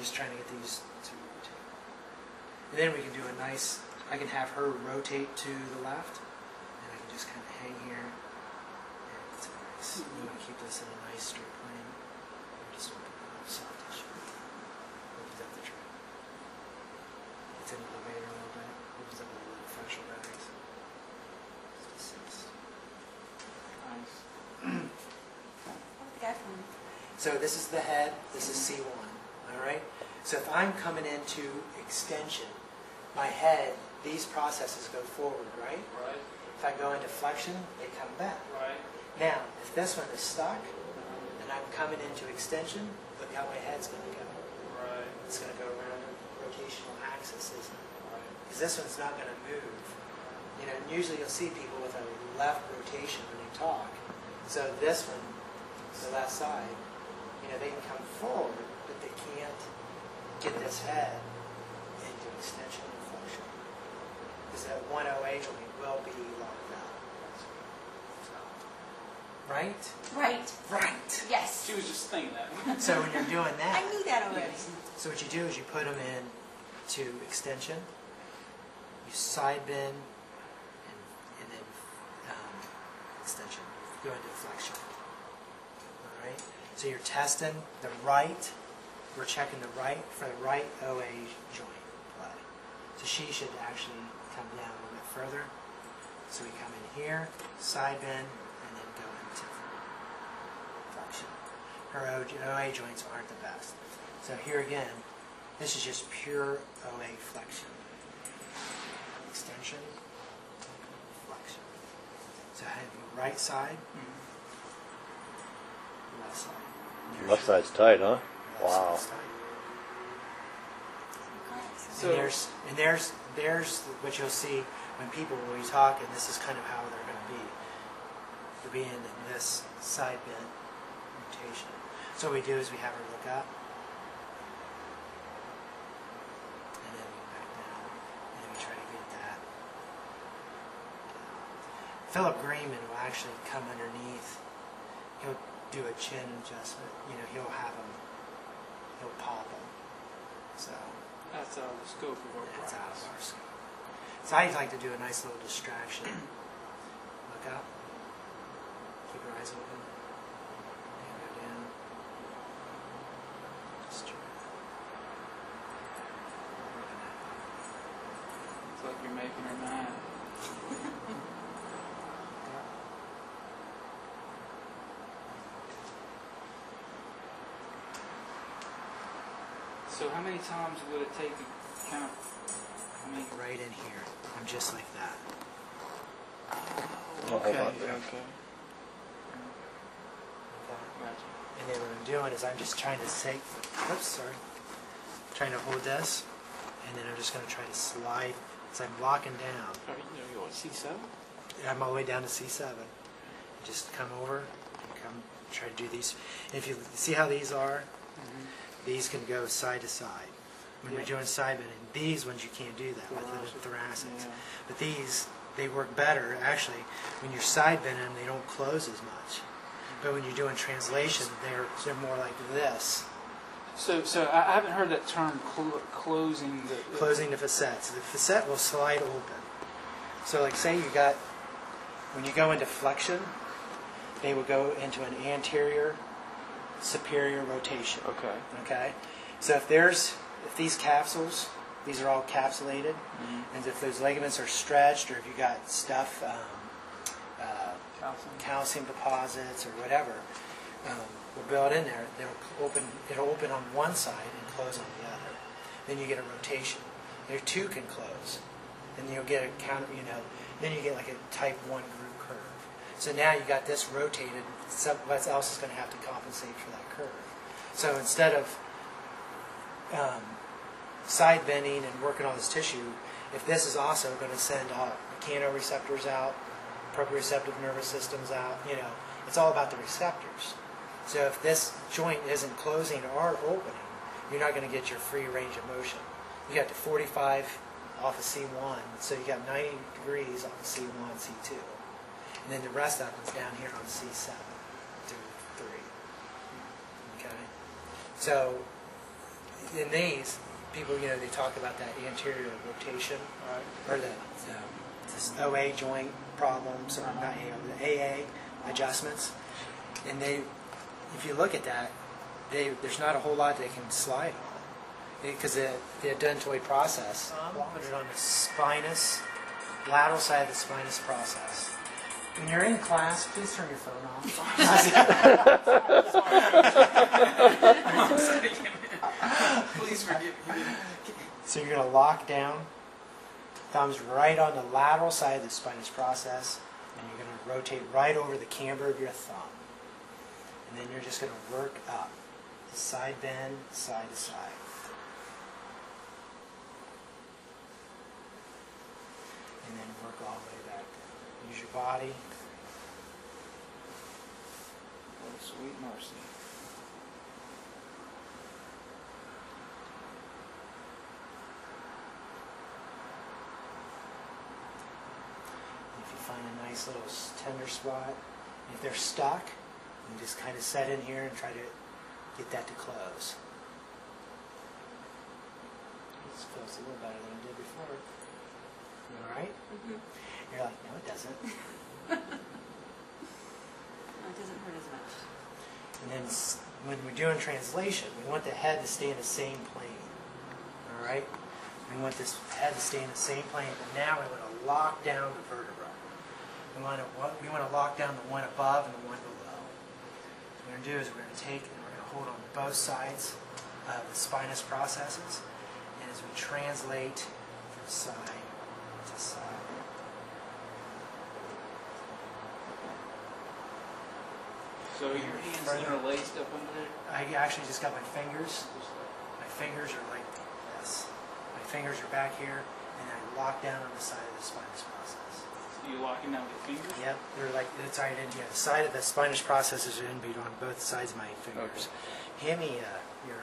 just trying to get these to rotate. And then we can do a nice, I can have her rotate to the left, and I can just kind of hang here. And it's nice. You want to keep this in a nice straight plane. Just open it up, soft tissue. Opens up the tray. It's in the elevator a little bit. Opens up a little facial bags. Just assist. Nice. So this is the head, this is C1, all right? So if I'm coming into extension, my head, these processes go forward, right? Right. If I go into flexion, they come back. Right. Now, if this one is stuck, and I'm coming into extension, look how my head's going to go. Right. It's going to go around a rotational axis, isn't it? Right. Because this one's not going to move. You know, and usually you'll see people with a left rotation when they talk. So this one, the left side, you know, they can come forward, but they can't get this head into extension and flexion. Because that 1OA joint will be locked out. Right? Right. Right. Yes. She was just thinking that. So when you're doing that, I knew that already. so what you do is you put them in to extension, you side bend, and then extension. You go into flexion. All right? So you're testing the right, we're checking the right for the right OA joint play. So she should actually come down a little bit further. So we come in here, side bend, and then go into flexion. Her OA joints aren't the best. So here again, this is just pure OA flexion. Extension, flexion. So I have the right side, left side. There's Left your- side's tight, huh? left Wow. side's tight. So And there's what you'll see when people will be talking. This is kind of how they're going to be. They're being in this side bend rotation. So what we do is we have her look up, and then we go back down, and then we try to get that. Philip Greenman will actually come underneath. He'll do a chin adjustment. You know, he'll pop them. So. that's out of the scope of our That's out of practice. our scope. So I like to do a nice little distraction. Look up. Keep your eyes open. And go down. It's like you're making her mad. So how many times would it take to kind of, I mean, Right in here. I'm just like that. Hold okay, on. okay. Okay. Gotcha. And then what I'm doing is I'm just trying to say, oops, sorry. Trying to hold this, and then I'm just going to try to slide. So I'm locking down. Are you going C7? I'm all the way down to C7. Just come over and come try to do these. And if you see how these are, these can go side to side. When you're doing side bending, these ones you can't do that with the thoracics. Yeah. But these, they work better actually. When you're side bending them, they don't close as much. But when you're doing translation, they're more like this. So I haven't heard that term closing the... Closing the facets. The facet will slide open. So like say you got, when you go into flexion, they will go into an anterior superior rotation. Okay. Okay? So if these capsules, these are all capsulated, and if those ligaments are stretched, or if you got stuff, calcium deposits or whatever, will build in there, it'll open on one side and close on the other. Then you get a rotation. There two can close. And you'll get a counter, then you get like a type 1 groove curve. So now you got this rotated, what else is going to have to compensate for that curve? So instead of side bending and working on this tissue, if this is also going to send all mechanoreceptors out, proprioceptive nervous systems out, it's all about the receptors. So if this joint isn't closing or opening, you're not going to get your free range of motion. You got the 45 off of C1, so you got 90 degrees off of C1, C2. And then the rest of it's down here on C7 through 3. Okay? So in these, people, they talk about that anterior rotation, or this OA joint problems, or not the AA adjustments. And if you look at that, there's not a whole lot they can slide on. Because the adentoid process, put it on the spinous, lateral side of the spinous process. When you're in class, please turn your phone off. Please forgive me. So you're going to lock down, thumbs right on the lateral side of the spinous process, and you're going to rotate right over the camber of your thumb. And then you're just going to work up, side bend, side to side. And then work all the way back down. Use your body. Oh, sweet mercy. If you find a nice little tender spot, if they're stuck, you just kind of set in here and try to get that to close. This feels a little better than it did before. All right? Mm-hmm. You're like, no, it doesn't. It doesn't hurt as much. And then when we're doing translation, we want the head to stay in the same plane. All right? We want this head to stay in the same plane, but now we want to lock down the vertebra. We want to lock down the one above and the one below. What we're going to do is we're going to take and we're going to hold on both sides of the spinous processes, and as we translate from side to side. So your hands interlaced up under there? I actually just got my fingers. My fingers are like this. My fingers are back here, and I lock down on the side of the spinous process. So you locking down with your fingers? Yep, they're like, it's right in here. The side of the spinous processes are in on both sides of my fingers. Okay. Hand me your